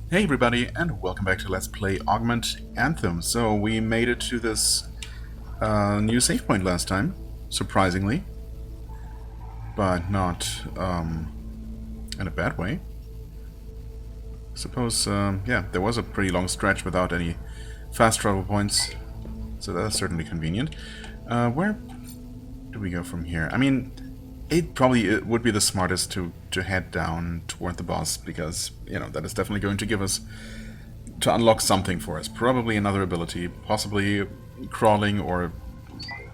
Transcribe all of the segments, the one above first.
Hey everybody, and welcome back to Let's Play Augment Anthem. So we made it to this new save point last time, surprisingly, but not in a bad way. Suppose, yeah, there was a pretty long stretch without any fast travel points, so that's certainly convenient. Where do we go from here? I mean, it would be the smartest to head down toward the boss, because, you know, that is definitely going to give us, to unlock something for us. Probably another ability, possibly crawling, or,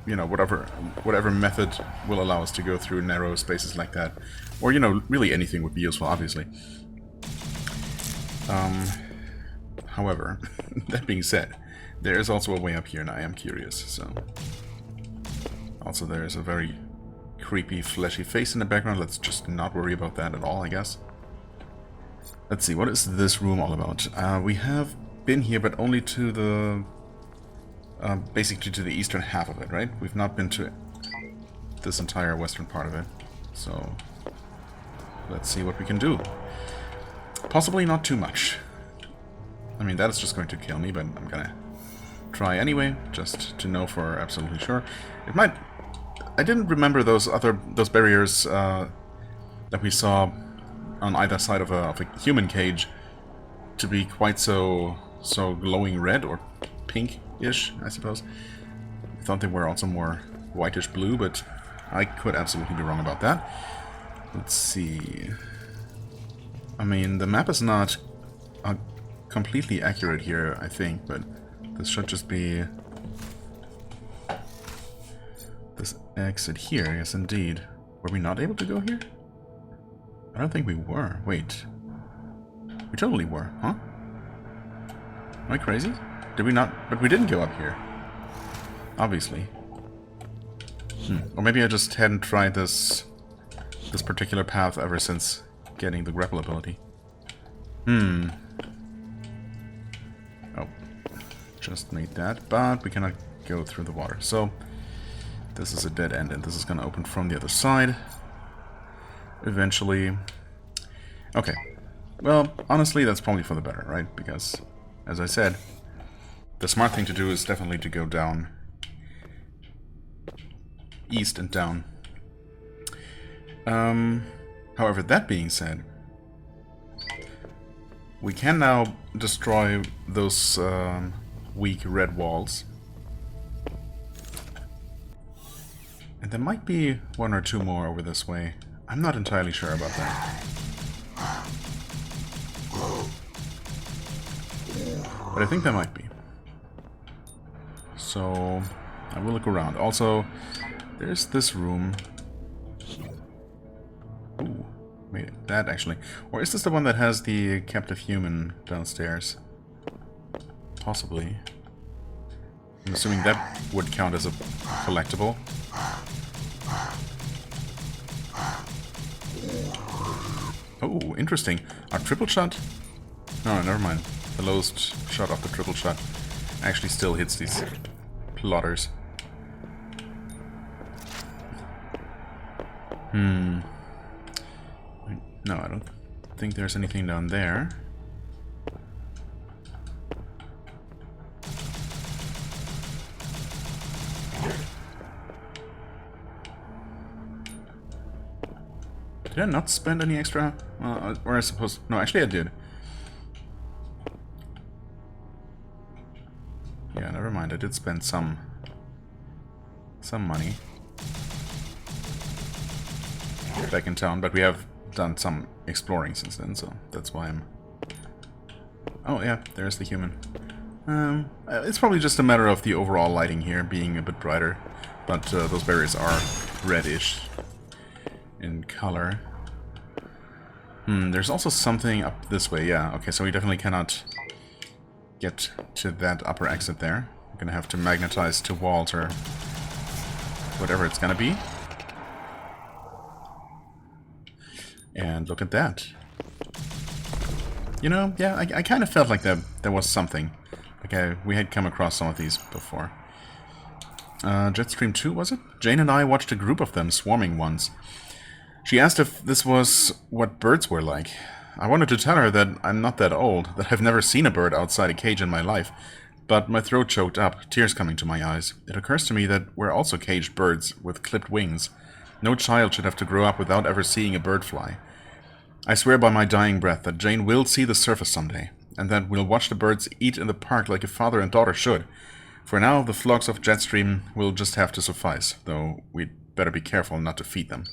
you know, whatever method will allow us to go through narrow spaces like that. Or, you know, really anything would be useful, obviously. However, that being said, there is also a way up here, and I am curious, so... Also, there is a very creepy, fleshy face in the background. Let's just not worry about that at all, I guess. Let's see, what is this room all about? We have been here, but only to the... basically to the eastern half of it, right? We've not been to this entire western part of it. So, let's see what we can do. Possibly not too much. I mean, that is just going to kill me, but I'm gonna try anyway, just to know for absolutely sure. It might... I didn't remember those barriers that we saw on either side of a human cage to be quite so glowing red or pink-ish, I suppose. I thought they were also more whitish blue, but I could absolutely be wrong about that. Let's see. I mean, the map is not completely accurate here, I think, but this should just be this exit here. Yes, indeed. Were we not able to go here? I don't think we were. Wait. We totally were, huh? Am I crazy? Did we not? But we didn't go up here. Obviously. Or maybe I just hadn't tried this particular path ever since getting the grapple ability. Oh. Just made that, but we cannot go through the water. So, this is a dead end, and this is going to open from the other side. Eventually. Okay. Well, honestly, that's probably for the better, right? Because, as I said, the smart thing to do is definitely to go down. East and down. However, that being said, we can now destroy those weak red walls. And there might be one or two more over this way. I'm not entirely sure about that. But I think there might be. So, I will look around. Also, there's this room. Ooh, wait, that actually. Or is this the one that has the captive human downstairs? Possibly. I'm assuming that would count as a collectible. Oh, interesting. Our triple shot? No, never mind. The lowest shot of the triple shot actually still hits these plotters. No, I don't think there's anything down there. Did I not spend any extra? Or I suppose... No, actually I did. Yeah, never mind. I did spend some money back in town, but we have done some exploring since then, so that's why I'm... Oh yeah, there's the human. It's probably just a matter of the overall lighting here being a bit brighter, but those barriers are reddish in color. There's also something up this way, yeah. Okay, so we definitely cannot get to that upper exit there. We're gonna have to magnetize to walls or whatever it's gonna be. And look at that. You know, yeah, I kind of felt like there was something. Okay, we had come across some of these before. Jetstream 2, was it? Jane and I watched a group of them swarming once. She asked if this was what birds were like. I wanted to tell her that I'm not that old, that I've never seen a bird outside a cage in my life, but my throat choked up, tears coming to my eyes. It occurs to me that we're also caged birds with clipped wings. No child should have to grow up without ever seeing a bird fly. I swear by my dying breath that Jane will see the surface someday, and that we'll watch the birds eat in the park like a father and daughter should. For now, the flocks of Jetstream will just have to suffice, though we'd better be careful not to feed them.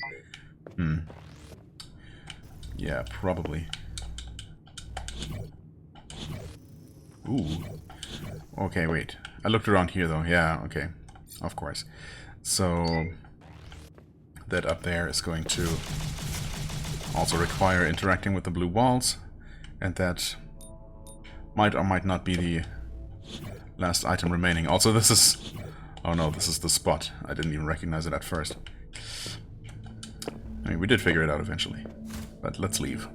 Yeah, probably. Ooh. Okay, wait. I looked around here, though. Yeah, okay. Of course. So, that up there is going to also require interacting with the blue walls, and that might or might not be the last item remaining. Also, this is... Oh no, this is the spot. I didn't even recognize it at first. I mean, we did figure it out eventually. But let's leave.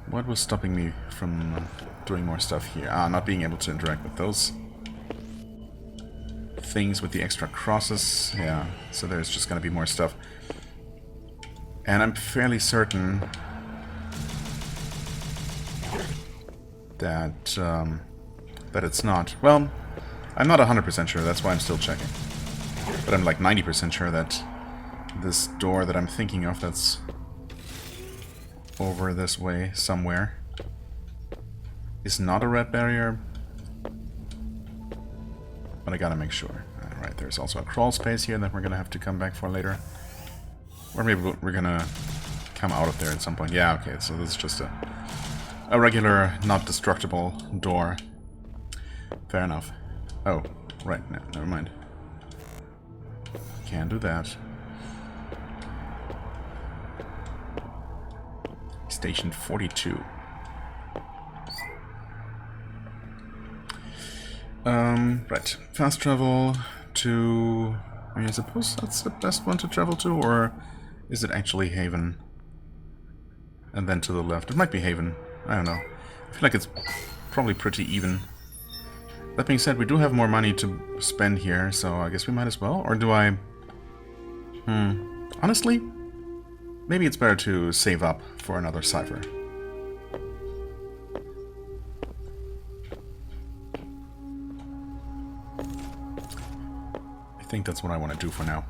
What was stopping me from doing more stuff here? Ah, not being able to interact with those things with the extra crosses. Yeah, so there's just gonna be more stuff. And I'm fairly certain that that it's not. Well, I'm not 100% sure, that's why I'm still checking. But I'm like 90% sure that this door that I'm thinking of, that's over this way somewhere, is not a red barrier. But I gotta make sure. Alright, there's also a crawl space here that we're gonna have to come back for later. Or maybe we're gonna come out of there at some point. Yeah, okay, so this is just a regular, not destructible door. Fair enough. Oh, right, no, never mind. Can't do that. Station 42. Right. Fast travel to... I mean, I suppose that's the best one to travel to, or is it actually Haven? And then to the left. It might be Haven. I don't know. I feel like it's probably pretty even. That being said, we do have more money to spend here, so I guess we might as well. Or do I... Honestly, maybe it's better to save up for another cipher. I think that's what I want to do for now.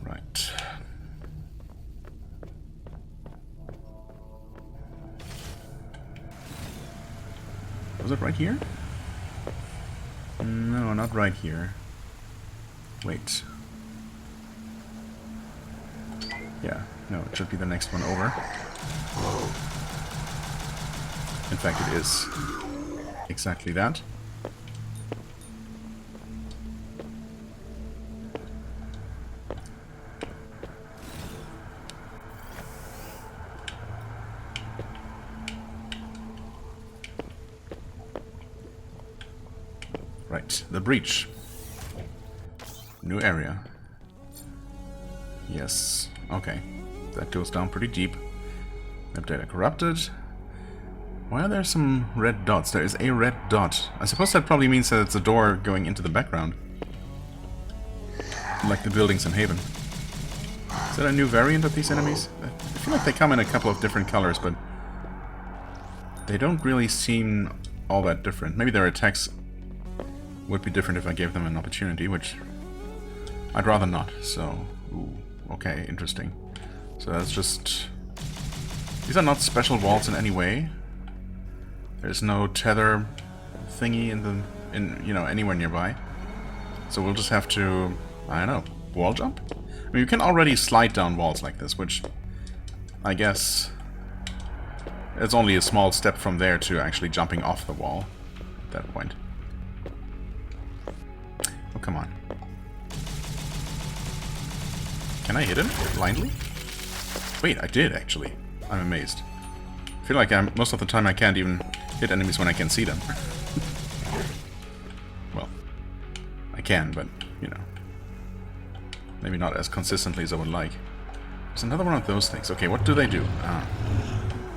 Right. Was it right here? No, not right here. Wait. Yeah, no, it should be the next one over. In fact, it is exactly that. Right, the breach. New area. Yes, okay. That goes down pretty deep. Map data corrupted. Why are there some red dots? There is a red dot. I suppose that probably means that it's a door going into the background. Like the buildings in Haven. Is that a new variant of these enemies? I feel like they come in a couple of different colors, but they don't really seem all that different. Maybe their attacks would be different if I gave them an opportunity, which I'd rather not, so... Ooh, okay, interesting. So that's just... These are not special walls in any way. There's no tether thingy you know, anywhere nearby. So we'll just have to, I don't know, wall jump? I mean, you can already slide down walls like this, which I guess it's only a small step from there to actually jumping off the wall at that point. Oh, come on. Can I hit him blindly? Wait, I did actually. I'm amazed. I feel like most of the time I can't even hit enemies when I can see them. Well, I can, but, you know, maybe not as consistently as I would like. There's another one of those things. Okay, what do they do? Ah,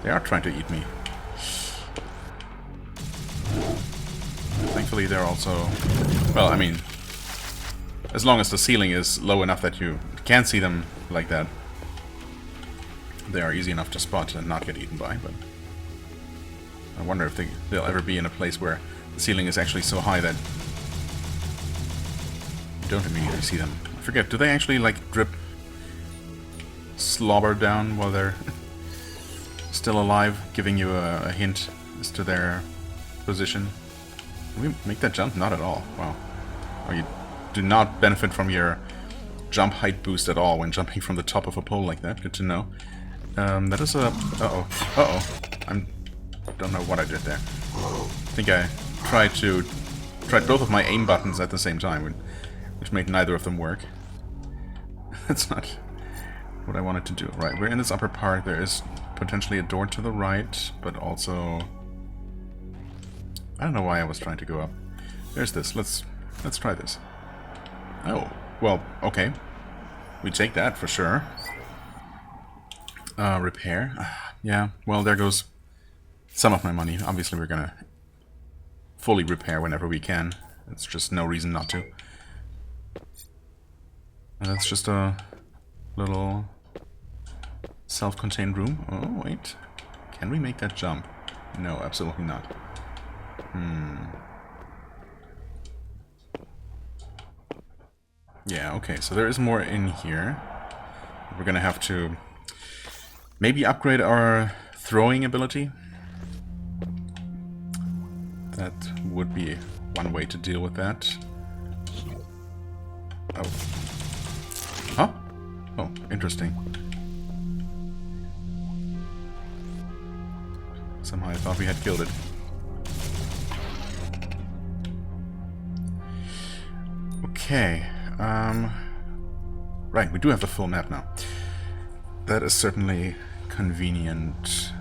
they are trying to eat me. Thankfully, they're also... Well, I mean... As long as the ceiling is low enough that you can't see them like that, they are easy enough to spot and not get eaten by, but... I wonder if they'll ever be in a place where the ceiling is actually so high that you don't immediately see them. I forget, do they actually, like, drip slobber down while they're still alive, giving you a hint as to their position? Can we make that jump? Not at all. Wow. Oh, you do not benefit from your jump height boost at all when jumping from the top of a pole like that. Good to know. That is a... Uh-oh. Uh-oh. Don't know what I did there. I think I tried both of my aim buttons at the same time, which made neither of them work. That's not what I wanted to do. Right, we're in this upper part. There is potentially a door to the right, but also... I don't know why I was trying to go up. There's this. Let's try this. Oh, well, okay. We take that for sure. Repair. Yeah, well, there goes some of my money. Obviously, we're gonna fully repair whenever we can. It's just no reason not to. And that's just a little self-contained room. Oh, wait. Can we make that jump? No, absolutely not. Yeah, okay, so there is more in here. We're gonna have to maybe upgrade our throwing ability. That would be one way to deal with that. Oh. Huh? Oh, interesting. Somehow I thought we had killed it. Okay. Right, we do have the full map now. That is certainly convenient.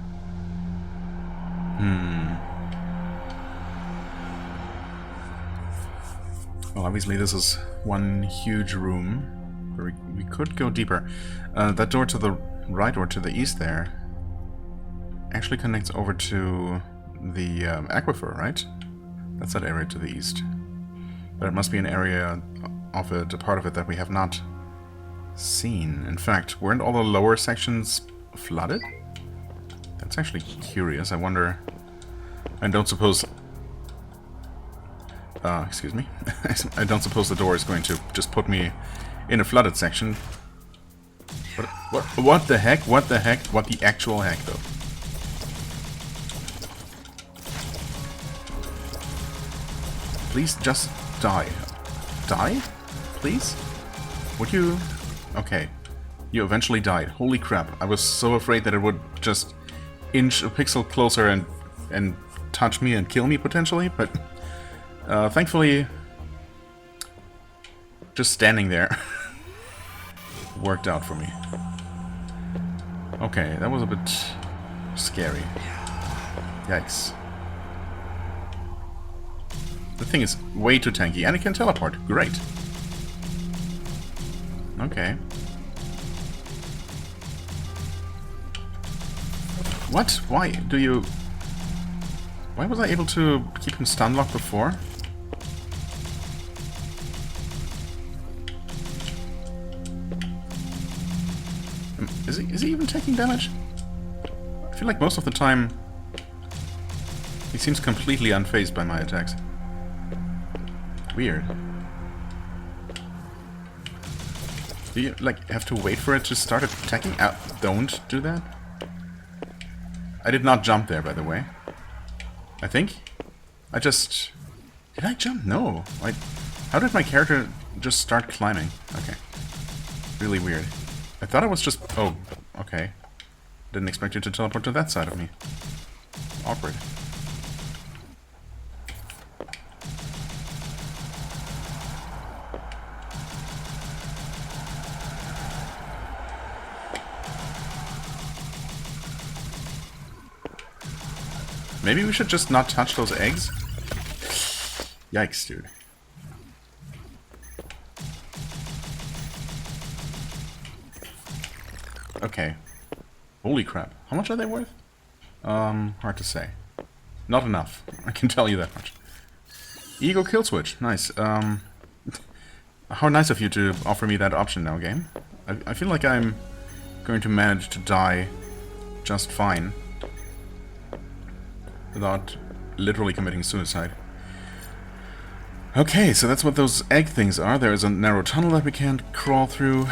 Well, obviously this is one huge room where we could go deeper. That door to the right or to the east there actually connects over to the aquifer, right? That's that area to the east. But it must be an area of it, a part of it that we have not seen. In fact, weren't all the lower sections flooded? That's actually curious. I wonder... I don't suppose... excuse me. I don't suppose the door is going to just put me in a flooded section. What the heck? What the heck? What the actual heck, though? Please just die. Die? Please? Would you... Okay. You eventually died. Holy crap. I was so afraid that it would just inch a pixel closer and touch me and kill me, potentially, but... thankfully... just standing there worked out for me. Okay, that was a bit scary. Yikes. The thing is way too tanky, and it can teleport. Great. Okay. What? Why do you... Why was I able to keep him stun locked before? Is he even taking damage? I feel like most of the time he seems completely unfazed by my attacks. Weird. Do you, like, have to wait for it to start attacking? Don't do that. I did not jump there, by the way. I think? I just... Did I jump? No. How did my character just start climbing? Okay. Really weird. I thought it was just... Oh, okay. Didn't expect you to teleport to that side of me. Awkward. Maybe we should just not touch those eggs? Yikes, dude. Okay. Holy crap. How much are they worth? Hard to say. Not enough. I can tell you that much. Ego kill switch. Nice. How nice of you to offer me that option now, game. I feel like I'm going to manage to die just fine without literally committing suicide. Okay, so that's what those egg things are. There is a narrow tunnel that we can't crawl through,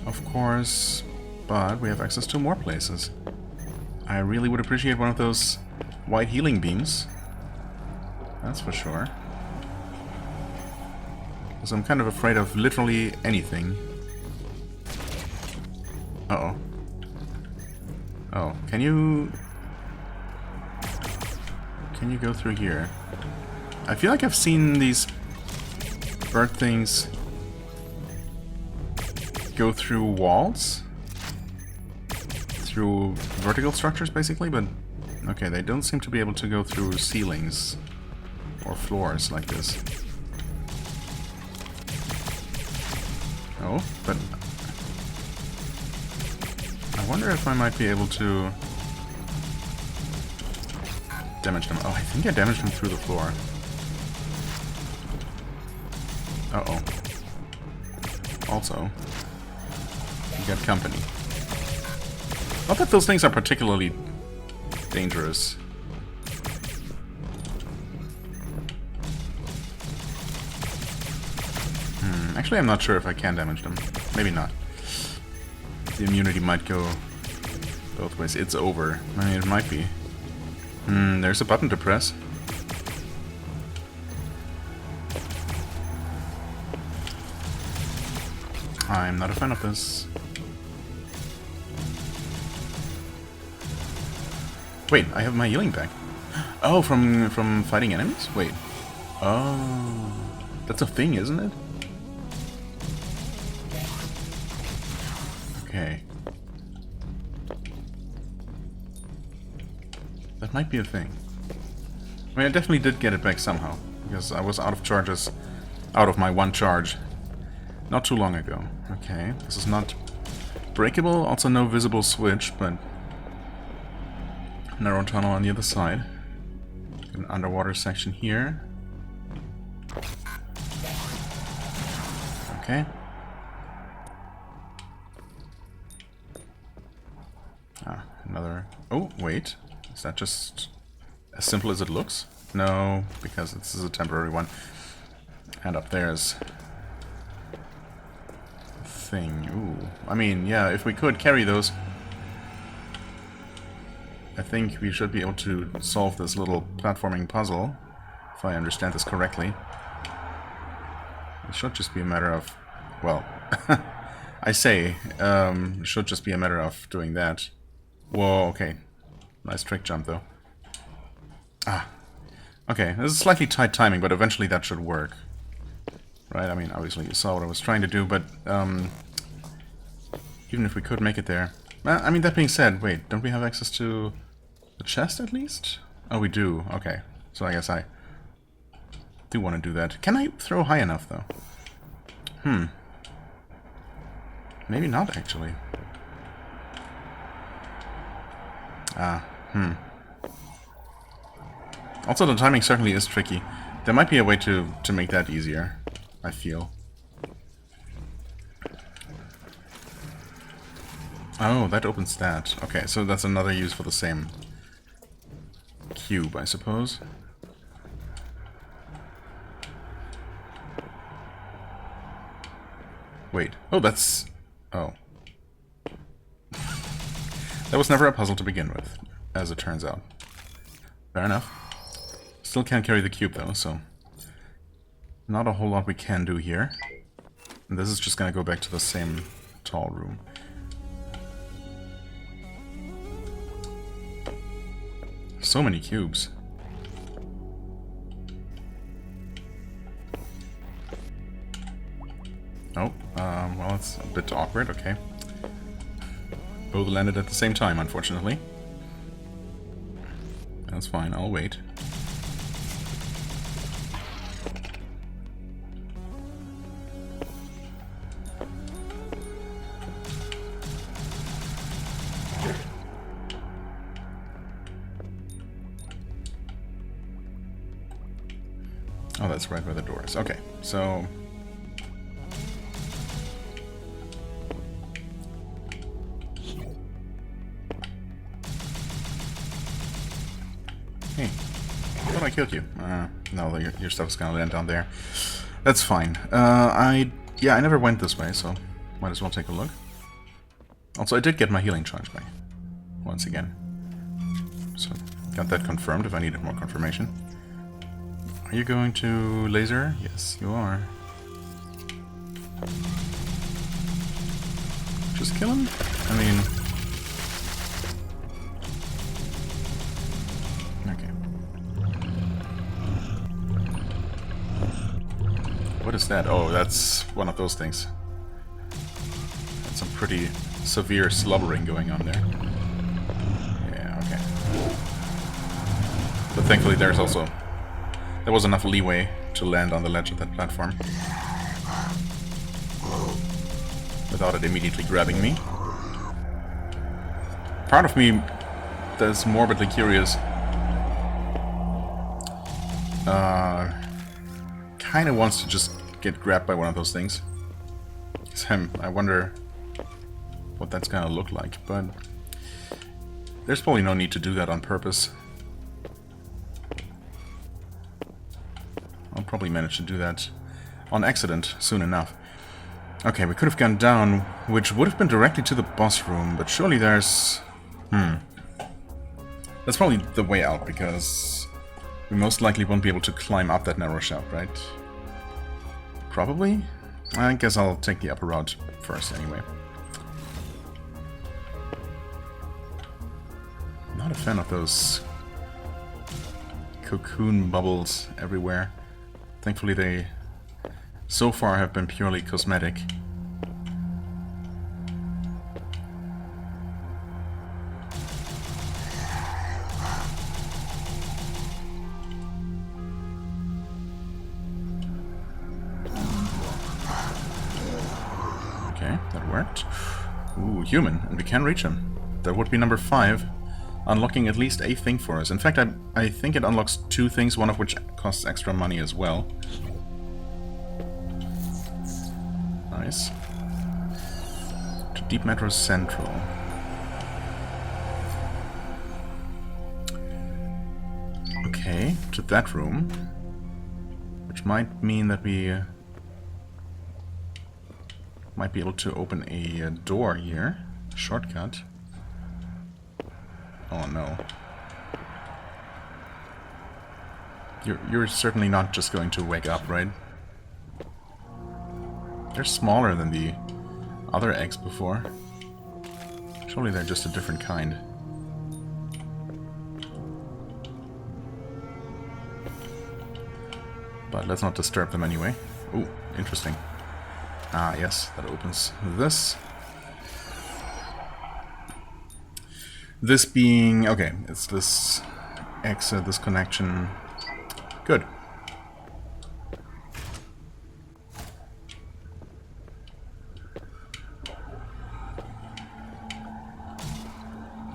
of course, but we have access to more places. I really would appreciate one of those white healing beams. That's for sure. Because I'm kind of afraid of literally anything. Uh-oh. Oh, can you go through here? I feel like I've seen these bird things go through walls? Through vertical structures, basically, but... Okay, they don't seem to be able to go through ceilings or floors like this. Oh, but... I wonder if I might be able to damage them. Oh, I think I damaged them through the floor. Uh-oh. Also, we got company. Not that those things are particularly dangerous. Actually, I'm not sure if I can damage them. Maybe not. The immunity might go both ways. It's over. I mean, it might be. There's a button to press. I'm not a fan of this. Wait, I have my healing back. Oh, from fighting enemies? Wait. Oh, that's a thing, isn't it? Okay. That might be a thing. I mean, I definitely did get it back somehow, because I was out of charges, out of my one charge, not too long ago. Okay, this is not breakable, also no visible switch, but narrow tunnel on the other side. An underwater section here. Okay. Another... Oh, wait. Is that just as simple as it looks? No, because this is a temporary one. And up there's a thing. Ooh. I mean, yeah, if we could carry those, I think we should be able to solve this little platforming puzzle, if I understand this correctly. It should just be a matter of... Well, I say, it should just be a matter of doing that. Whoa, okay. Nice trick jump, though. Ah. Okay, this is slightly tight timing, but eventually that should work. Right, I mean, obviously you saw what I was trying to do, but even if we could make it there... I mean, that being said, wait, don't we have access to the chest at least? Oh, we do. Okay, so I guess I do want to do that. Can I throw high enough, though? Maybe not, actually. Also, the timing certainly is tricky. There might be a way to make that easier, I feel. Oh, that opens that. Okay, so that's another use for the same cube, I suppose. Wait. Oh, that's... Oh. That was never a puzzle to begin with, as it turns out. Fair enough. Still can't carry the cube, though, so... Not a whole lot we can do here. And this is just gonna go back to the same tall room. So many cubes. Oh, well, it's a bit awkward, okay. Both landed at the same time, unfortunately. That's fine, I'll wait. Oh, that's right where the door is. Okay, so... Hey, I thought I killed you. No, your stuff's gonna land down there. That's fine. Yeah, I never went this way, so might as well take a look. Also, I did get my healing charge back. Once again. So, got that confirmed if I needed more confirmation. Are you going to laser? Yes, you are. Just kill him? I mean... Okay. What is that? Oh, that's one of those things. That's some pretty severe slobbering going on there. Yeah, okay. But thankfully there was enough leeway to land on the ledge of that platform without it immediately grabbing me. Part of me that's morbidly curious kind of wants to just get grabbed by one of those things. I wonder what that's gonna look like, but there's probably no need to do that on purpose. I'll probably manage to do that on accident soon enough. Okay, we could have gone down, which would have been directly to the boss room, but surely there's... That's probably the way out, because we most likely won't be able to climb up that narrow shaft, right? Probably? I guess I'll take the upper route first anyway. Not a fan of those cocoon bubbles everywhere. Thankfully they, so far, have been purely cosmetic. Okay, that worked. Ooh, human, and we can reach him. That would be number 5. Unlocking at least a thing for us. In fact, I think it unlocks 2 things, one of which costs extra money as well. Nice. To Deep Metro Central. Okay, to that room. Which might mean that we might be able to open a door here. Shortcut. Oh no. You're certainly not just going to wake up, right? They're smaller than the other eggs before. Surely they're just a different kind. But let's not disturb them anyway. Ooh, interesting. Ah, yes, that opens this. This being... okay, it's this exit, this connection. Good.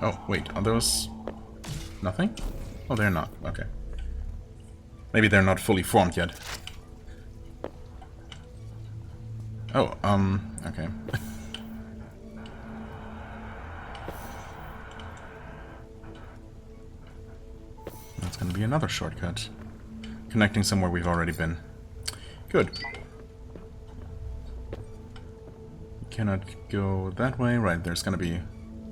Oh, wait, are those... nothing? Oh, they're not. Okay. Maybe they're not fully formed yet. Oh, okay. That's gonna be another shortcut. Connecting somewhere we've already been. Good. We cannot go that way. Right, there's gonna be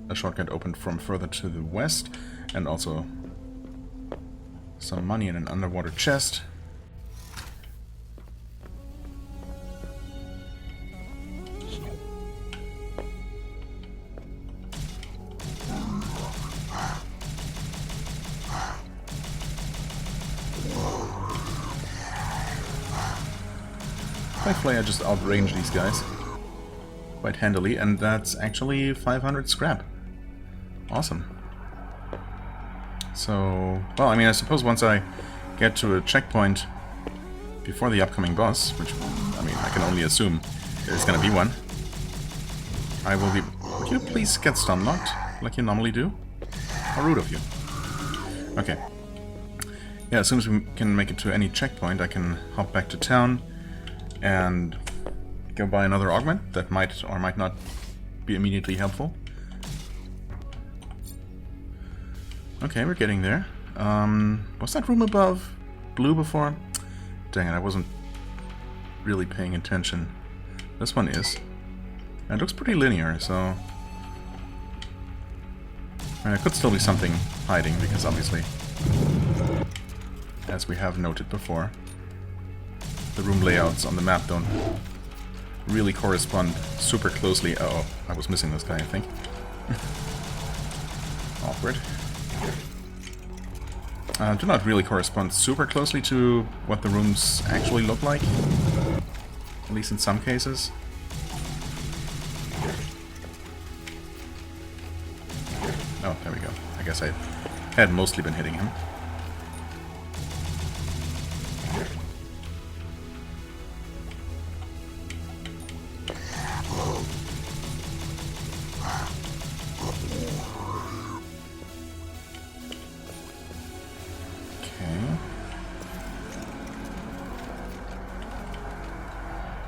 a shortcut opened from further to the west. And also some money in an underwater chest. Thankfully I just outrange these guys quite handily, and that's actually 500 scrap. Awesome. So, well, I mean, I suppose once I get to a checkpoint before the upcoming boss, which, I mean, I can only assume there's gonna be one, I will be... Would you please get stun locked, like you normally do? How rude of you. Okay. yeah, as soon as we can make it to any checkpoint, I can hop back to town and go buy another augment that might or might not be immediately helpful. Okay, we're getting there. Was that room above blue before? Dang it, I wasn't really paying attention. This one is. And it looks pretty linear, so... There could still be something hiding, because obviously, as we have noted before, the room layouts on the map don't really correspond super closely. Oh, I was missing this guy, I think. Awkward. Do not really correspond super closely to what the rooms actually look like, at least in some cases. Oh, there we go. I guess I had mostly been hitting him.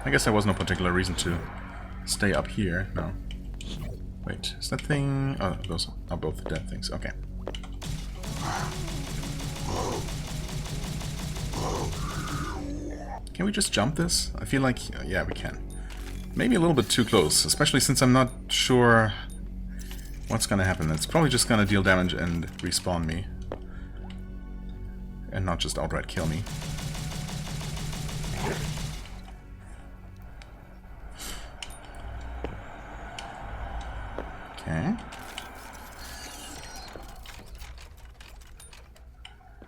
I guess there was no particular reason to stay up here. No. Wait, is that thing... Oh, those are both dead things. Okay. Can we just jump this? I feel like... yeah, we can. Maybe a little bit too close, especially since I'm not sure what's gonna happen. It's probably just gonna deal damage and respawn me. And not just outright kill me. Okay.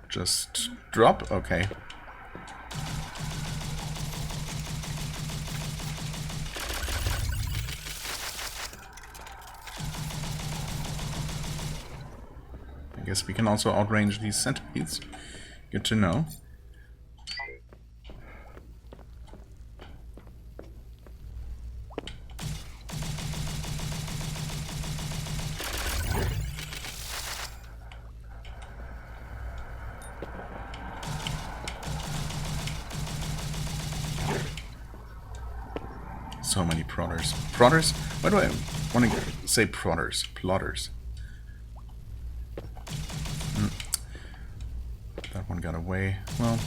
Just drop? Okay. I guess we can also outrange these centipedes. Good to know. So many prodders. Prodders? Why do I want to say prodders? Plotters. That one got away. Well,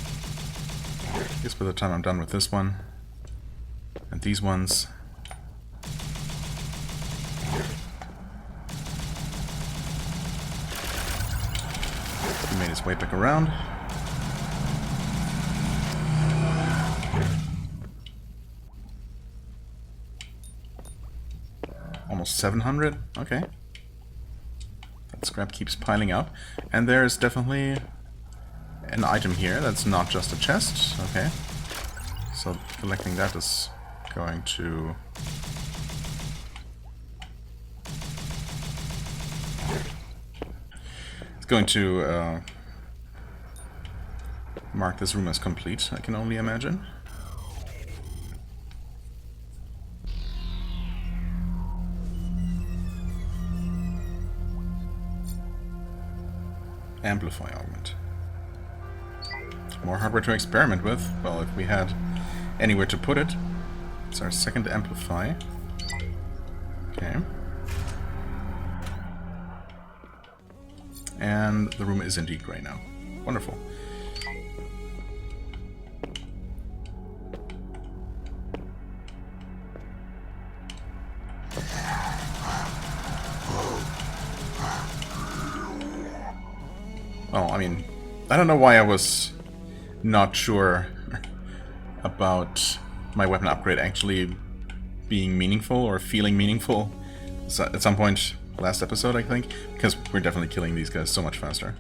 I guess by the time I'm done with this one, and these ones... He made his way back around. Almost 700? Okay. That scrap keeps piling up. And there's definitely an item here that's not just a chest. Okay. So collecting that is going to... It's going to mark this room as complete, I can only imagine. Amplify augment. More hardware to experiment with. Well, if we had anywhere to put it. It's our second amplify. Okay. And the room is indeed grey now. Wonderful. Oh, I mean, I don't know why I was not sure about my weapon upgrade actually being meaningful or feeling meaningful at some point last episode, I think, because we're definitely killing these guys so much faster.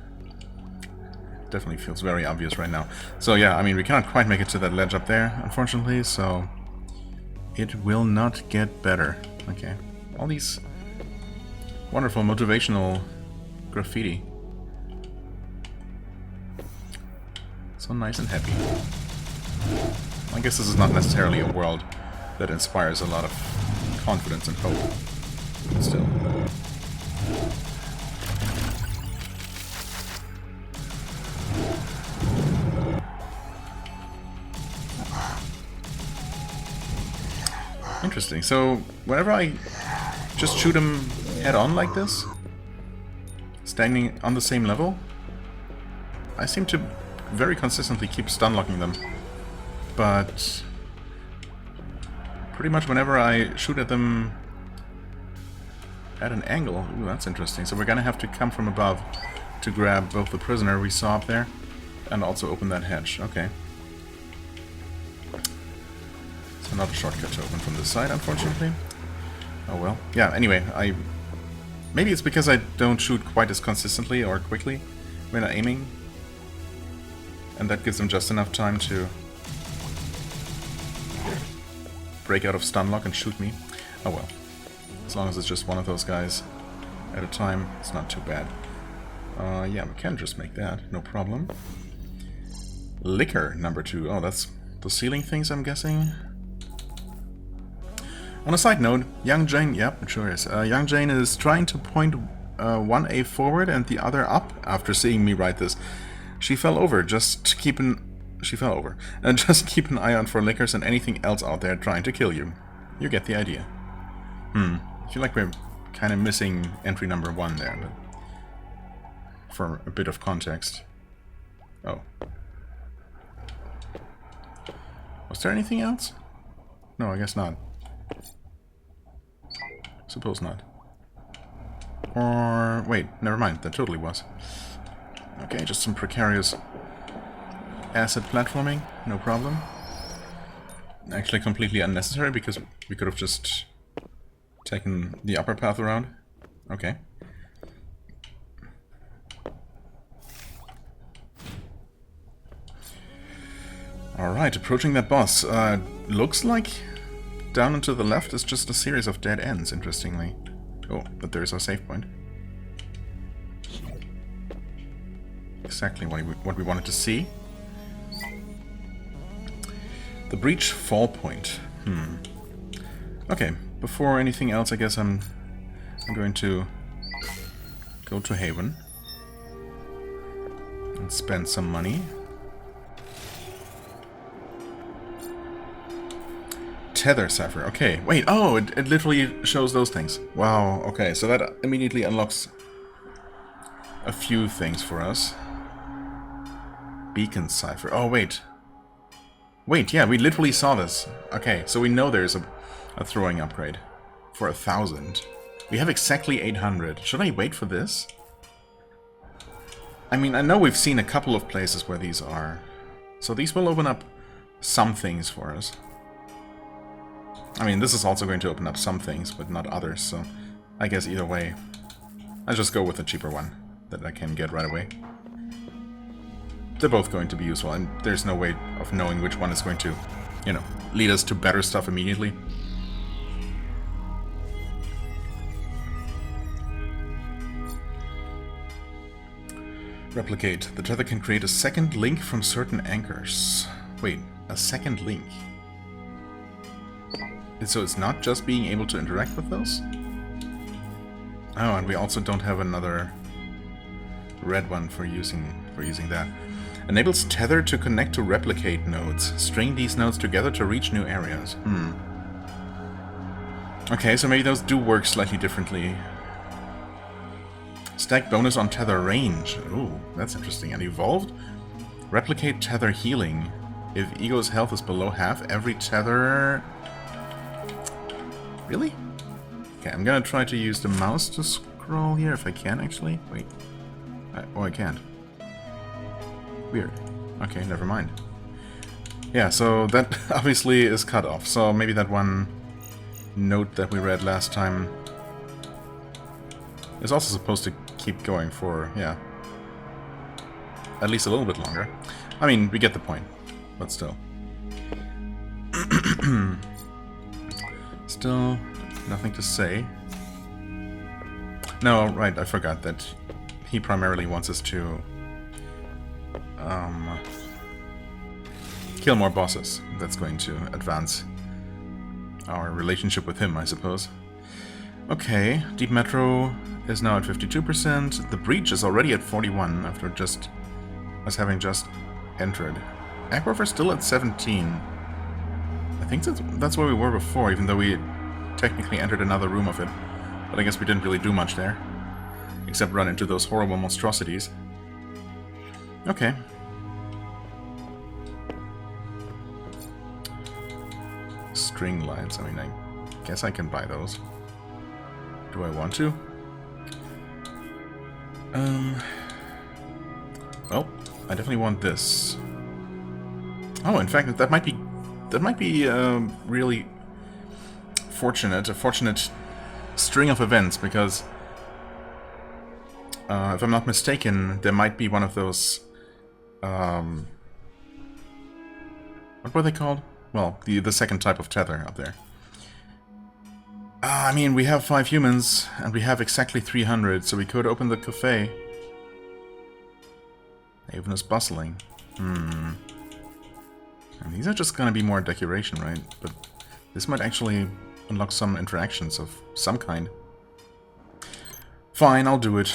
Definitely feels very obvious right now. So yeah, I mean, we cannot quite make it to that ledge up there, unfortunately, so it will not get better. Okay, all these wonderful motivational graffiti. So nice and happy. I guess this is not necessarily a world that inspires a lot of confidence and hope. But still. Interesting. So, whenever I just shoot him head-on like this, standing on the same level, I seem to very consistently keep stun-locking them. But pretty much whenever I shoot at them at an angle... Ooh, that's interesting. So we're gonna have to come from above to grab both the prisoner we saw up there and also open that hatch. Okay. So not a shortcut to open from this side, unfortunately. Oh well. Yeah, anyway, maybe it's because I don't shoot quite as consistently or quickly when I'm aiming. And that gives them just enough time to break out of stun lock and shoot me. Oh well. As long as it's just one of those guys at a time, it's not too bad. Yeah, we can just make that, no problem. Liquor, number 2. Oh, that's the ceiling things, I'm guessing. On a side note, young Jane, yep, it sure is. Young Jane is trying to point 1A forward and the other up after seeing me write this. She fell over, just keep an eye out for lickers and anything else out there trying to kill you. You get the idea. I feel like we're kind of missing entry number 1 there, but for a bit of context. Oh. Was there anything else? No, I guess not. Suppose not. Or... wait, never mind, that totally was. Okay, just some precarious acid platforming, no problem. Actually completely unnecessary, because we could have just taken the upper path around. Okay. Alright, approaching that boss. Looks like down and to the left is just a series of dead ends, interestingly. Oh, but there's our save point. Exactly what we wanted to see. The breach fall point. Okay, before anything else, I guess I'm going to go to Haven and spend some money. Tether cipher. Okay, wait. Oh, it literally shows those things. Wow. Okay, so that immediately unlocks a few things for us. Beacon cipher. Oh, wait. Wait, yeah, we literally saw this. Okay, so we know there's a throwing upgrade for 1,000. We have exactly 800. Should I wait for this? I mean, I know we've seen a couple of places where these are. So these will open up some things for us. I mean, this is also going to open up some things, but not others, so I guess either way, I'll just go with the cheaper one that I can get right away. They're both going to be useful, and there's no way of knowing which one is going to, you know, lead us to better stuff immediately. Replicate. The tether can create a second link from certain anchors. Wait, a second link? So it's not just being able to interact with those? Oh, and we also don't have another red one for using that. Enables tether to connect to replicate nodes. String these nodes together to reach new areas. Okay, so maybe those do work slightly differently. Stack bonus on tether range. Ooh, that's interesting. And evolved? Replicate tether healing. If Ego's health is below half, every tether... Really? Okay, I'm gonna try to use the mouse to scroll here if I can, actually. Wait. Oh, I can't. Weird. Okay, never mind. Yeah, so that obviously is cut off. So maybe that one note that we read last time is also supposed to keep going for, yeah, at least a little bit longer. I mean, we get the point, but still. Still nothing to say. No, right, I forgot that he primarily wants us to kill more bosses. That's going to advance our relationship with him, I suppose. Okay, Deep Metro is now at 52%. The Breach is already at 41 after us having just entered. Aggro still at 17. I think that's where we were before, even though we technically entered another room of it. But I guess we didn't really do much there. Except run into those horrible monstrosities. Okay. String lights, I mean, I guess I can buy those. Do I want to? Well, I definitely want this. Oh, in fact, that might be really fortunate, a fortunate string of events, because if I'm not mistaken, there might be one of those, what were they called? Well, the second type of tether up there. I mean, we have 5 humans, and we have exactly 300, so we could open the cafe. Haven is bustling. And these are just gonna be more decoration, right? But this might actually unlock some interactions of some kind. Fine, I'll do it.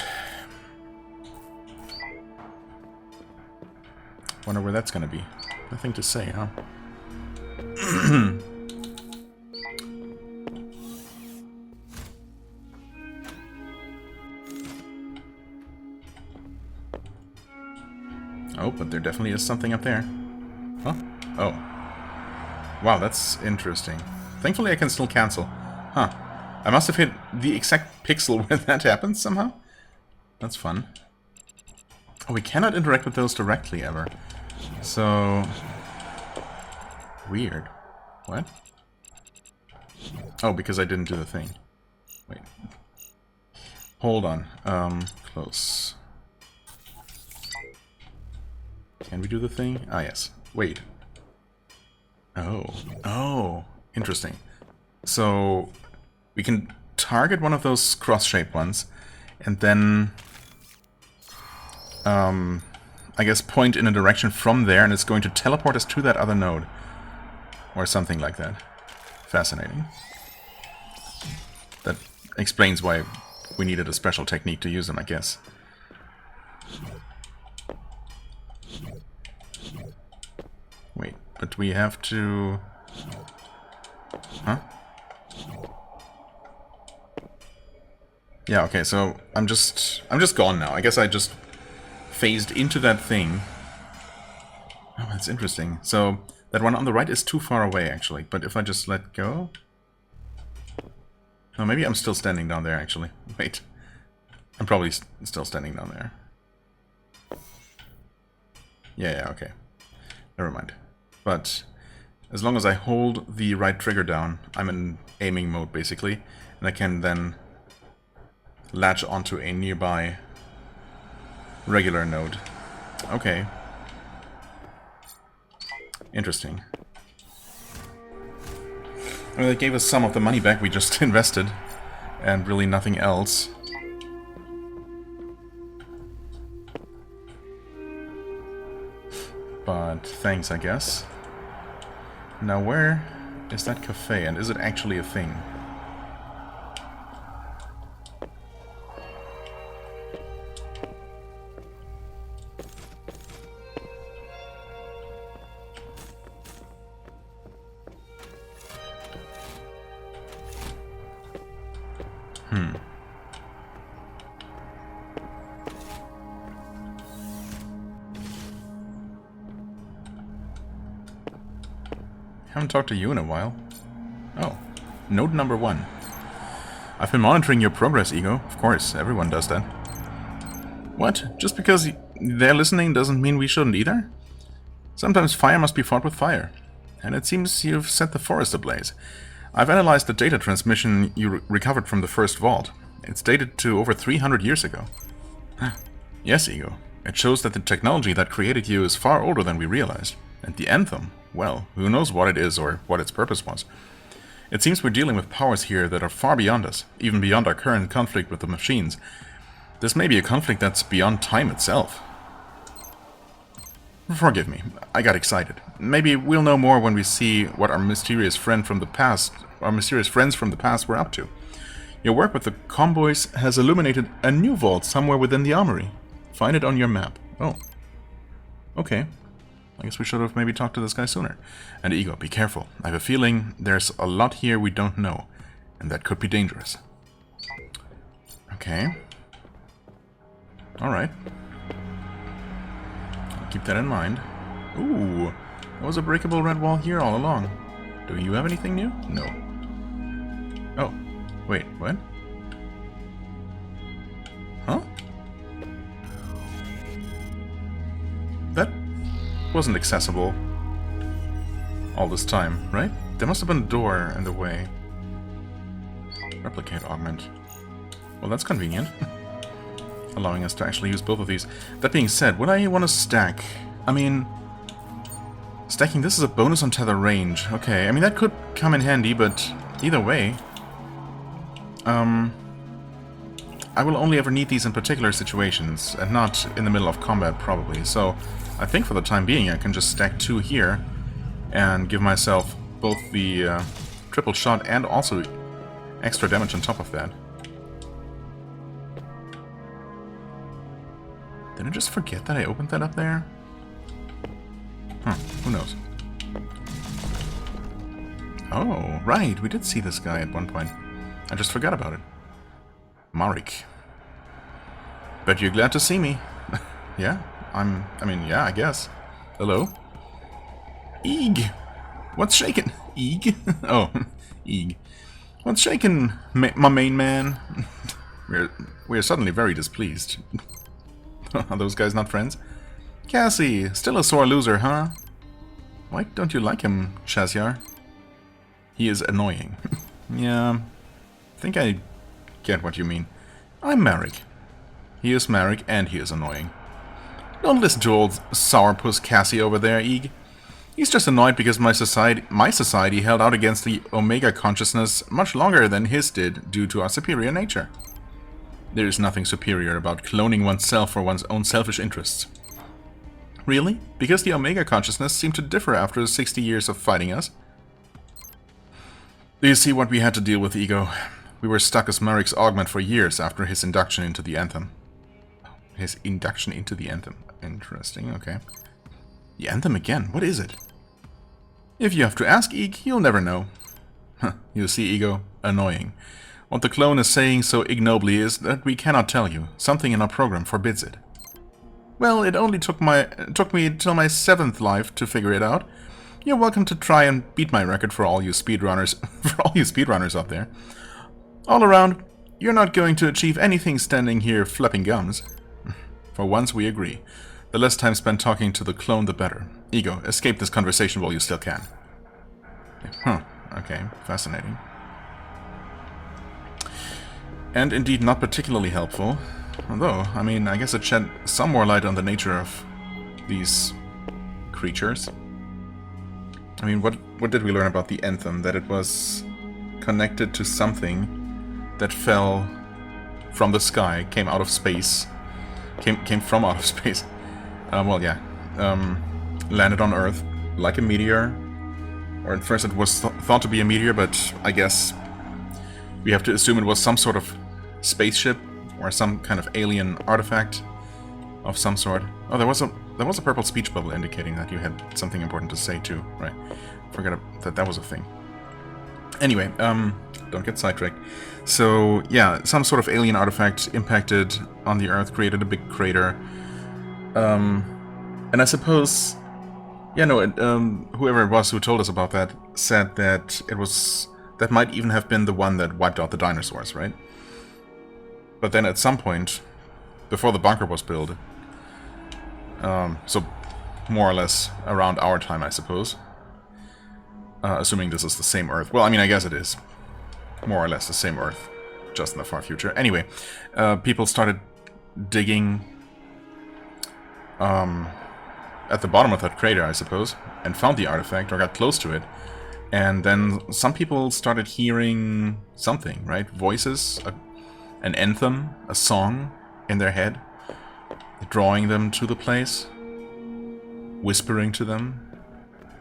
Wonder where that's gonna be. Nothing to say, huh? Oh, but there definitely is something up there. Huh? Oh. Wow, that's interesting. Thankfully I can still cancel. Huh. I must have hit the exact pixel where that happens somehow. That's fun. Oh, we cannot interact with those directly ever. So... weird. What? Oh, because I didn't do the thing. Wait. Hold on. Close. Can we do the thing? Ah, yes. Wait. Oh. Oh. Interesting. So, we can target one of those cross-shaped ones, and then... I guess point in a direction from there, and it's going to teleport us to that other node. Or something like that. Fascinating. That explains why we needed a special technique to use them, I guess. Wait, but we have to... Huh? Yeah, okay, so I'm just gone now. I guess I just phased into that thing. Oh, that's interesting. So, that one on the right is too far away, actually. But if I just let go... Oh, maybe I'm still standing down there, actually. Wait. I'm probably still standing down there. Yeah, okay. Never mind. But as long as I hold the right trigger down, I'm in aiming mode, basically. And I can then latch onto a nearby regular node. Okay. Interesting. Well, they gave us some of the money back we just invested, and really nothing else. But thanks, I guess. Now where is that cafe, and is it actually a thing? Haven't talked to you in a while. Oh, node number 1. I've been monitoring your progress, Ego. Of course, everyone does that. What? Just because they're listening doesn't mean we shouldn't either? Sometimes fire must be fought with fire. And it seems you've set the forest ablaze. I've analyzed the data transmission you recovered from the first vault. It's dated to over 300 years ago. Yes, Ego. It shows that the technology that created you is far older than we realized. And the Anthem, well, who knows what it is or what its purpose was. It seems we're dealing with powers here that are far beyond us, even beyond our current conflict with the machines. This may be a conflict that's beyond time itself. Forgive me, I got excited. Maybe we'll know more when we see what our mysterious friends from the past were up to. Your work with the convoys has illuminated a new vault somewhere within the armory. Find it on your map. Oh. Okay. I guess we should have maybe talked to this guy sooner. And Ego, be careful. I have a feeling there's a lot here we don't know, and that could be dangerous. Okay. Alright. I'll keep that in mind. Ooh, there was a breakable red wall here all along. Do you have anything new? No. Oh, wait, what? Huh? That wasn't accessible all this time, right? There must have been a door in the way. Replicate augment. Well, that's convenient. Allowing us to actually use both of these. That being said, would I want to stack? I mean, stacking this is a bonus on tether range. Okay, I mean, that could come in handy, but either way, I will only ever need these in particular situations, and not in the middle of combat, probably. So, I think for the time being, I can just stack 2 here, and give myself both the triple shot and also extra damage on top of that. Did I just forget that I opened that up there? Huh, who knows? Oh, right, we did see this guy at one point. I just forgot about it. Marek. Bet you're glad to see me. Yeah, I mean, yeah, I guess. Hello? Eeg! What's shaking? Eeg? Oh, Eeg. What's shaking, my main man? We're suddenly very displeased. Are those guys not friends? Cassie, still a sore loser, huh? Why don't you like him, Shazyar? He is annoying. Yeah, I think I get what you mean. I'm Marek. He is Marek, and he is annoying. Don't listen to old sourpuss Cassie over there, Eeg. He's just annoyed because my society held out against the Omega consciousness much longer than his did due to our superior nature. There is nothing superior about cloning oneself for one's own selfish interests. Really? Because the Omega consciousness seemed to differ after 60 years of fighting us? Do you see what we had to deal with, Ego? We were stuck as Marek's augment for years after his induction into the Anthem. His induction into the Anthem. Interesting, okay. The Anthem again? What is it? If you have to ask Eeg, you'll never know. You see, Ego? Annoying. What the clone is saying so ignobly is that we cannot tell you. Something in our program forbids it. Well, it only took me till my 7th life to figure it out. You're welcome to try and beat my record for all you speedrunners out there. All around, you're not going to achieve anything standing here flapping gums. For once, we agree. The less time spent talking to the clone, the better. Ego, escape this conversation while you still can. Huh, okay, fascinating. And indeed not particularly helpful. Although, I mean, I guess it shed some more light on the nature of these creatures. I mean, what did we learn about the Anthem? That it was connected to something that fell from the sky, came out of space. Came from out of space. Well, yeah. Landed on Earth like a meteor. Or at first it was thought to be a meteor, but I guess we have to assume it was some sort of spaceship or some kind of alien artifact of some sort. Oh, there was a purple speech bubble indicating that you had something important to say too, right? Forgot that was a thing. Anyway, don't get sidetracked. So, yeah, some sort of alien artifact impacted on the Earth, created a big crater. And I suppose, yeah, no, whoever it was who told us about that said that that might even have been the one that wiped out the dinosaurs, right? But then at some point, before the bunker was built, so more or less around our time, I suppose, assuming this is the same Earth. Well, I mean, I guess it is. More or less the same Earth, just in the far future. Anyway, people started digging at the bottom of that crater, I suppose, and found the artifact, or got close to it. And then some people started hearing something, right? Voices, an anthem, a song in their head, drawing them to the place, whispering to them,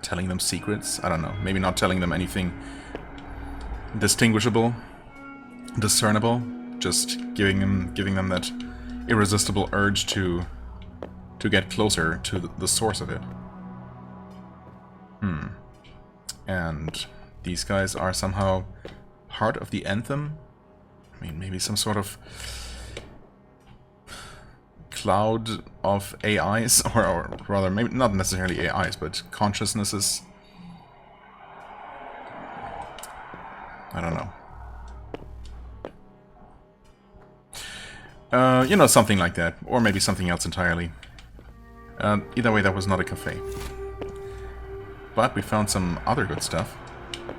telling them secrets. I don't know, maybe not telling them anything distinguishable, discernible, just giving them that irresistible urge to get closer to the source of it. And these guys are somehow part of the Anthem? I mean, maybe some sort of cloud of AIs, or rather, maybe not necessarily AIs, but consciousnesses. I don't know. You know, something like that. Or maybe something else entirely. Either way, that was not a cafe. But we found some other good stuff.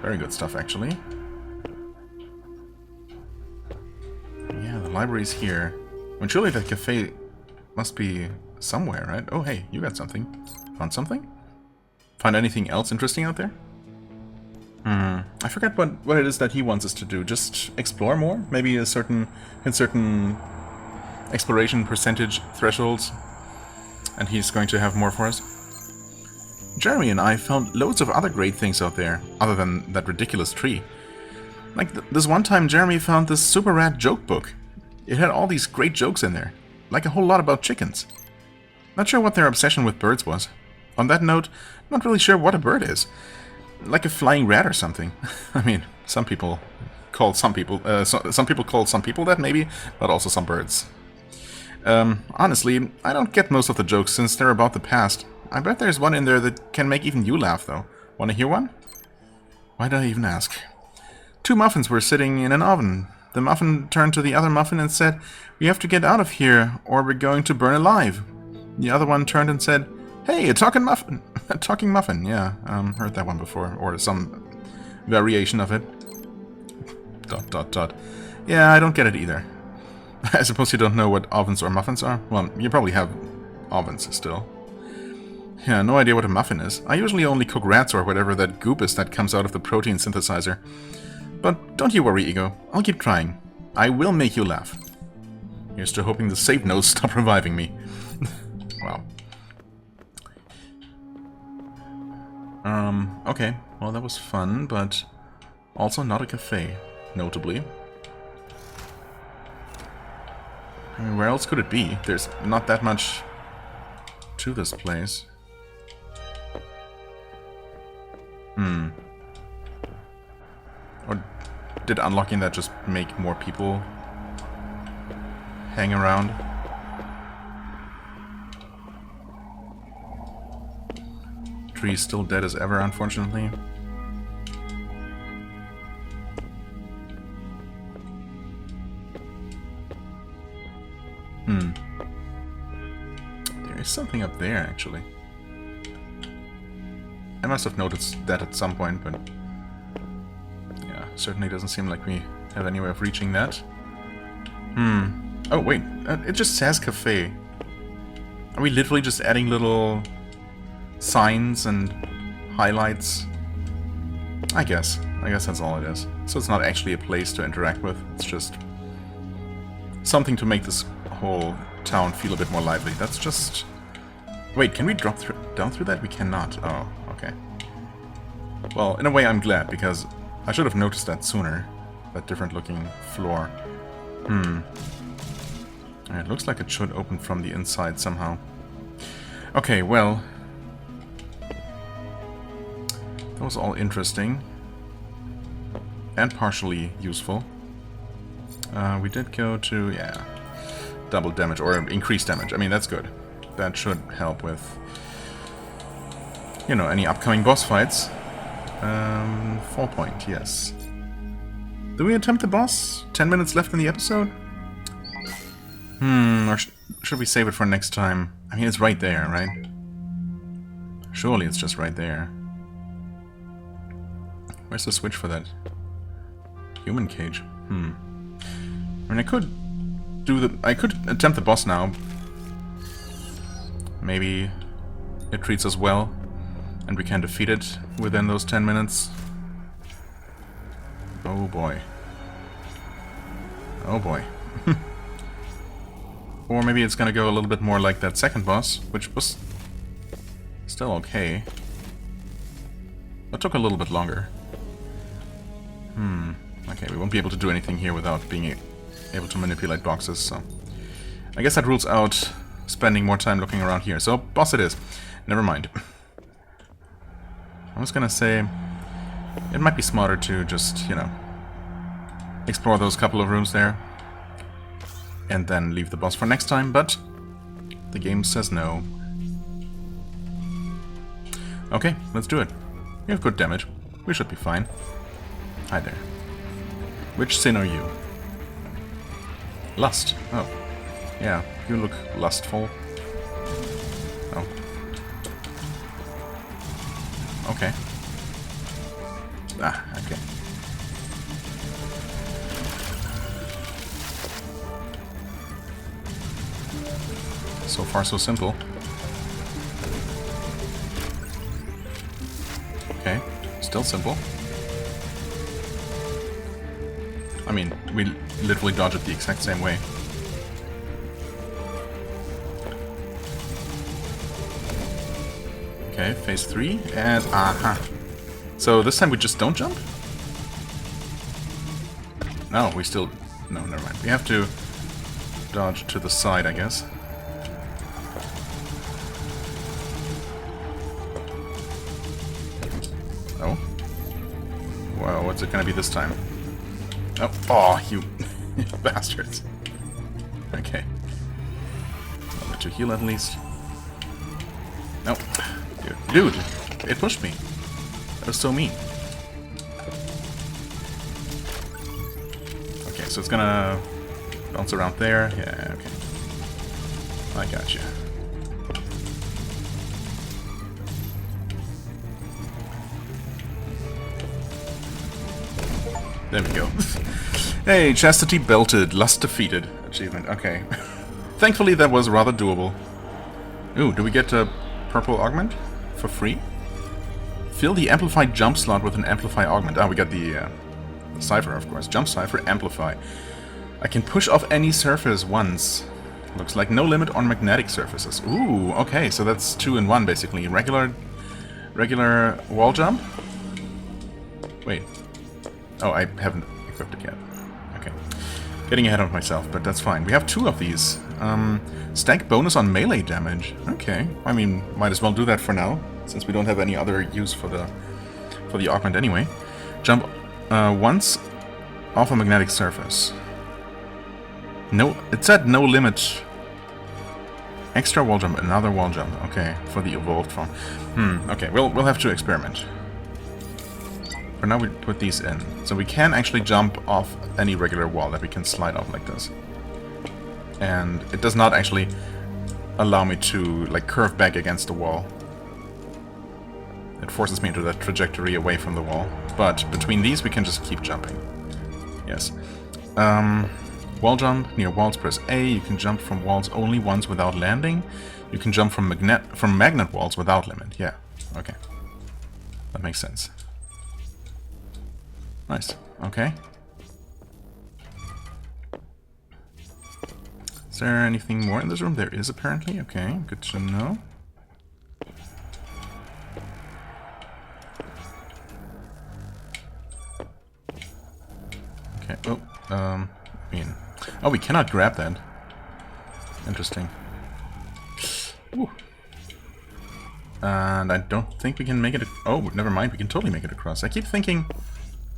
Very good stuff, actually. Yeah, the library's here. And surely that cafe must be somewhere, right? Oh, hey, you got something. Found something? Find anything else interesting out there? I forget what it is that he wants us to do. Just explore more? Maybe a certain exploration percentage thresholds, and he's going to have more for us. Jeremy and I found loads of other great things out there, other than that ridiculous tree. Like this one time Jeremy found this super rad joke book. It had all these great jokes in there, like a whole lot about chickens. Not sure what their obsession with birds was. On that note, not really sure what a bird is. Like a flying rat or something. I mean, some people call some people that maybe, but also some birds. Honestly, I don't get most of the jokes since they're about the past. I bet there's one in there that can make even you laugh, though. Wanna hear one? Why did I even ask? 2 muffins were sitting in an oven. The muffin turned to the other muffin and said, "We have to get out of here, or we're going to burn alive." The other one turned and said, "Hey, a talking muffin." A talking muffin, yeah. Heard that one before, or some variation of it. ... Yeah, I don't get it either. I suppose you don't know what ovens or muffins are? Well, you probably have ovens still. Yeah, no idea what a muffin is. I usually only cook rats or whatever that goop is that comes out of the protein synthesizer. But don't you worry, Ego. I'll keep trying. I will make you laugh. Here's to hoping the save notes stop reviving me. Wow. Okay. Well, that was fun, but also not a cafe, notably. I mean, where else could it be? There's not that much to this place. Or did unlocking that just make more people hang around? Tree's still dead as ever, unfortunately. There is something up there, actually. I must have noticed that at some point, but yeah, certainly doesn't seem like we have any way of reaching that. Oh, wait. It just says cafe. Are we literally just adding little signs and highlights? I guess that's all it is. So it's not actually a place to interact with. It's just something to make this whole town feel a bit more lively. That's just... Wait, can we drop down through that? We cannot. Oh, okay. Well, in a way I'm glad, because I should have noticed that sooner. That different looking floor. It looks like it should open from the inside somehow. Okay, well... That was all interesting. And partially useful. We did go to, yeah, double damage, or increased damage. I mean, that's good. That should help with, you know, any upcoming boss fights. 4 point, yes. Do we attempt the boss? 10 minutes left in the episode? Or should we save it for next time? I mean, it's right there, right? Surely it's just right there. Where's the switch for that? Human cage. I mean, I could attempt the boss now. Maybe it treats us well, and we can defeat it within those 10 minutes. Oh boy. Oh boy. Or maybe it's gonna go a little bit more like that second boss, which was still okay. But took a little bit longer. Okay, we won't be able to do anything here without being able to manipulate boxes, so... I guess that rules out spending more time looking around here. So, boss it is. Never mind. I was gonna say it might be smarter to just, you know, explore those couple of rooms there and then leave the boss for next time, but the game says no. Okay, let's do it. We have good damage. We should be fine. Hi there. Which sin are you? Lust. Oh. Yeah, you look lustful. Oh. Okay. Ah, okay. So far, so simple. Okay, still simple. I mean, we literally dodge it the exact same way. Okay, phase 3, and aha. So this time we just don't jump? No, we still... No, never mind. We have to dodge to the side, I guess. Oh. Well, what's it gonna be this time? Oh, oh, you bastards. Okay. I'll let you heal at least. Nope. Dude, it pushed me. That was so mean. Okay, so it's gonna bounce around there. Yeah, okay. I got you. There we go. Hey, chastity belted, lust defeated. Achievement, okay. Thankfully that was rather doable. Ooh, do we get a purple augment for free? Fill the amplified jump slot with an amplify augment. Ah, we got the cipher, of course. Jump cipher, amplify. I can push off any surface once. Looks like no limit on magnetic surfaces. Ooh, okay, so that's 2 in 1 basically. Regular wall jump? Wait. Oh, I haven't equipped it yet. Okay. Getting ahead of myself, but that's fine. We have 2 of these. Stack bonus on melee damage. Okay. I mean, might as well do that for now, since we don't have any other use for the augment anyway. Jump once off a magnetic surface. No, it said no limit. Extra wall jump, another wall jump. Okay, for the evolved form. Okay, we'll have to experiment. For now we put these in. So we can actually jump off any regular wall that we can slide off like this. And it does not actually allow me to like curve back against the wall. It forces me into that trajectory away from the wall. But between these we can just keep jumping. Yes. Wall jump. Near walls press A. You can jump from walls only once without landing. You can jump from magnet walls without limit. Yeah. Okay. That makes sense. Nice. Okay. Is there anything more in this room? There is apparently. Okay, good to know. Okay. Oh, I mean, oh, we cannot grab that. Interesting. Ooh. And I don't think we can make it. Oh, never mind. We can totally make it across. I keep thinking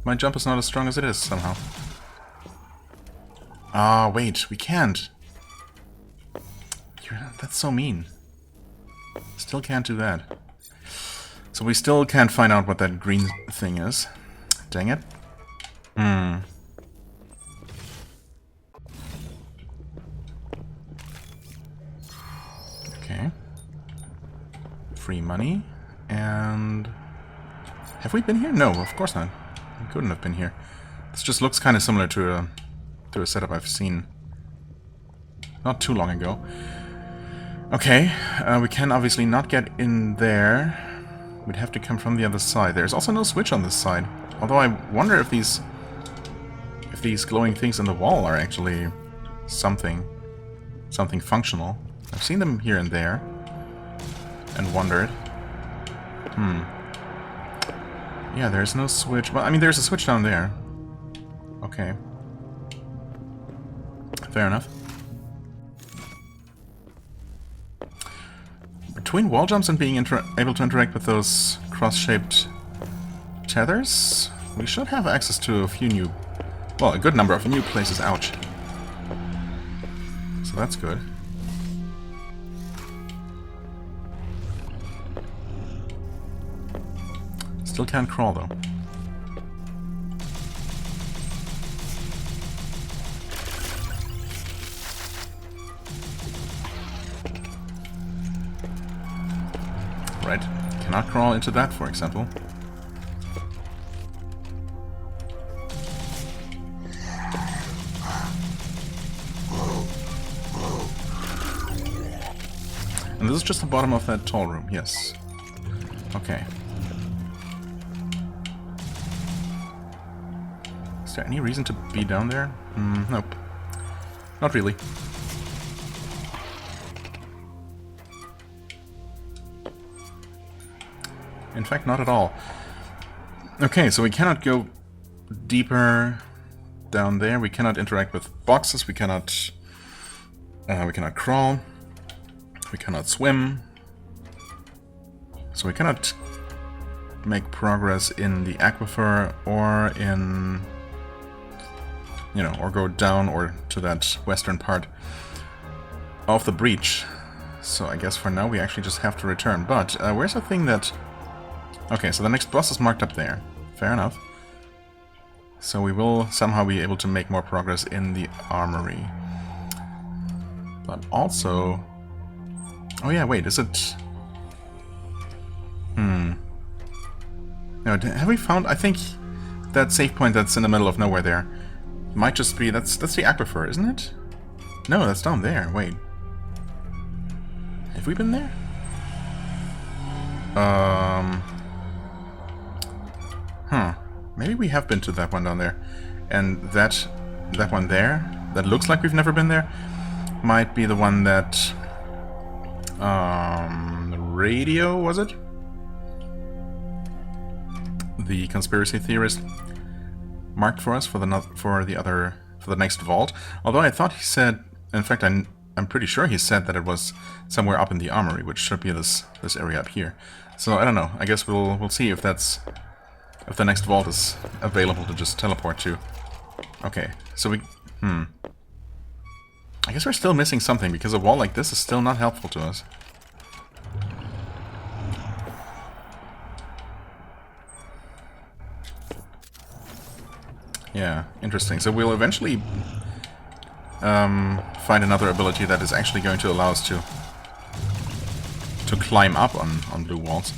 my jump is not as strong as it is somehow. Ah, wait, we can't. That's so mean. Still can't do that. So we still can't find out what that green thing is. Dang it. Okay. Free money. And... have we been here? No, of course not. We couldn't have been here. This just looks kind of similar to a setup I've seen not too long ago. Okay, we can obviously not get in there. We'd have to come from the other side. There's also no switch on this side. Although I wonder if these glowing things in the wall are actually something functional. I've seen them here and there and wondered. Yeah, there's no switch. Well, I mean, there's a switch down there. Okay. Fair enough. Between wall jumps and being able to interact with those cross-shaped tethers, we should have access to a few new... Well, a good number of new places. Ouch. So that's good. Still can't crawl, though. Right. Cannot crawl into that, for example. And this is just the bottom of that tall room, yes. Okay. Is there any reason to be down there? Nope. Not really. In fact, not at all. Okay, so we cannot go deeper down there. We cannot interact with boxes. We cannot crawl. We cannot swim. So we cannot make progress in the aquifer or in, you know, or go down or to that western part of the breach. So I guess for now we actually just have to return. But where's the thing that... Okay, so the next boss is marked up there. Fair enough. So we will somehow be able to make more progress in the armory. But also... Oh yeah, wait, is it... No, have we found... I think that save point that's in the middle of nowhere there might just be... That's the aquifer, isn't it? No, that's down there. Wait. Have we been there? Maybe we have been to that one down there. And that one there, that looks like we've never been there, might be the one that... the radio, was it? The conspiracy theorist marked for us for the next vault. Although I thought he said, in fact, I'm pretty sure he said that it was somewhere up in the armory, which should be this area up here. So I don't know. I guess we'll see if the next vault is available to just teleport to. Okay, so we... I guess we're still missing something, because a wall like this is still not helpful to us. Yeah, interesting. So we'll eventually find another ability that is actually going to allow us to climb up on blue walls.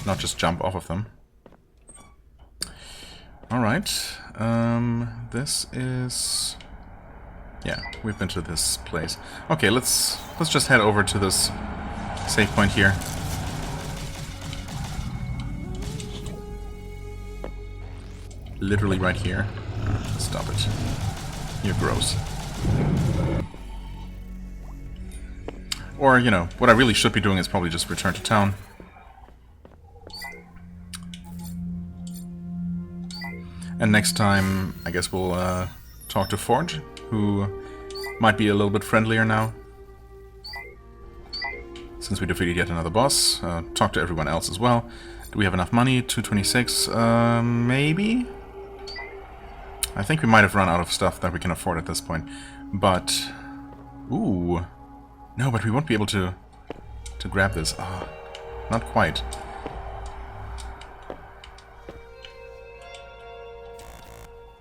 Not just jump off of them. Alright. This is... Yeah, we've been to this place. Okay, let's just head over to this save point here. Literally right here. Stop it. You're gross. Or, you know, what I really should be doing is probably just return to town. And next time, I guess we'll talk to Forge, who might be a little bit friendlier now. Since we defeated yet another boss. Talk to everyone else as well. Do we have enough money? 226? Maybe? I think we might have run out of stuff that we can afford at this point. But... Ooh. No, but we won't be able to grab this. Not quite.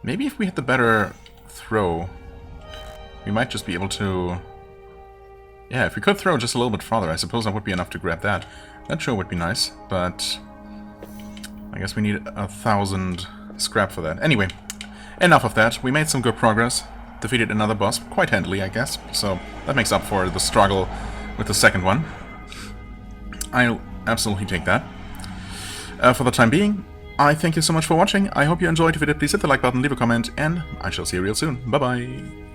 Maybe if we hit the better throw, we might just be able to... Yeah, if we could throw just a little bit farther, I suppose that would be enough to grab that. That sure would be nice, but... I guess we need 1,000 scrap for that. Anyway, enough of that. We made some good progress. Defeated another boss, quite handily, I guess. So that makes up for the struggle with the second one. I'll absolutely take that. For the time being, I thank you so much for watching. I hope you enjoyed. If you did, please hit the like button, leave a comment, and I shall see you real soon. Bye-bye!